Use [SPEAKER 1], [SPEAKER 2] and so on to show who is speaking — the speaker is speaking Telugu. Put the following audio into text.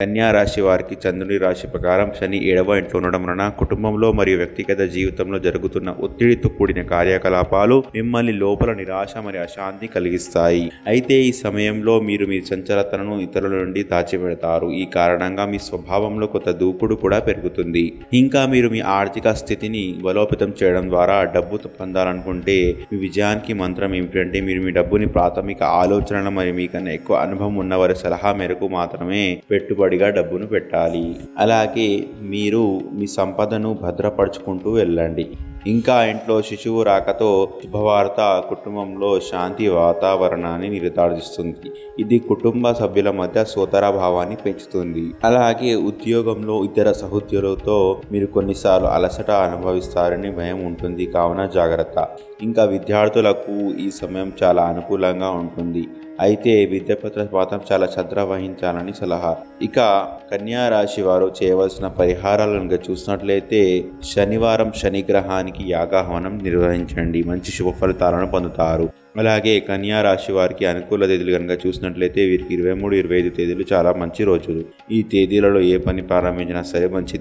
[SPEAKER 1] కన్యా రాశి వారికి చంద్రుని రాశి ప్రకారం శని 7వ ఇంట్లో ఉండడం వలన కుటుంబంలో మరియు వ్యక్తిగత జీవితంలో జరుగుతున్న ఒత్తిడితో కూడిన కార్యకలాపాలు మిమ్మల్ని లోపల నిరాశ మరియు అశాంతి కలిగిస్తాయి. అయితే ఈ సమయంలో మీరు మీ చంచలతను ఇతరుల నుండి దాచిపెడతారు. ఈ కారణంగా మీ స్వభావంలో కొంత దూకుడు కూడా పెరుగుతుంది. ఇంకా మీరు మీ ఆర్థిక స్థితిని బలోపేతం చేయడం ద్వారా డబ్బు పొందాలనుకుంటే మీ విజయానికి మంత్రం ఏమిటంటే మీరు మీ డబ్బుని ప్రాథమిక ఆలోచనలు మరియు మీకన్నా ఎక్కువ అనుభవం ఉన్నవారి సలహా మేరకు మాత్రమే పెట్టుబడిగా డబ్బును పెట్టాలి. అలాగే మీరు మీ సంపదను భద్రపరుచుకుంటూ వెళ్ళండి. ఇంకా ఇంట్లో శిశువు రాకతో శుభవార్త కుటుంబంలో శాంతి వాతావరణాన్ని నిర్ధారిస్తుంది. ఇది కుటుంబ సభ్యుల మధ్య సోదర భావాన్ని పెంచుతుంది. అలాగే ఉద్యోగంలో ఇతర సహోద్యోగులతో మీరు కొన్నిసార్లు అలసట అనుభవిస్తారని భయం ఉంటుంది, కావున జాగ్రత్త. ఇంకా విద్యార్థులకు ఈ సమయం చాలా అనుకూలంగా ఉంటుంది. అయితే విద్యాపత్ర మాత్రం చాలా శ్రద్ధ వహించాలని సలహా. ఇక కన్యా రాశి వారు చేయవలసిన పరిహారాలను చూసినట్లయితే శనివారం శని గ్రహానికి యాగాహవనం నిర్వహించండి, మంచి శుభ ఫలితాలను పొందుతారు. అలాగే కన్యా రాశి వారికి అనుకూల తేదీలు కనుక చూసినట్లయితే వీరికి 23, 25 తేదీలు చాలా మంచి రోజులు. ఈ తేదీలలో ఏ పని ప్రారంభించినా సరే మంచిది.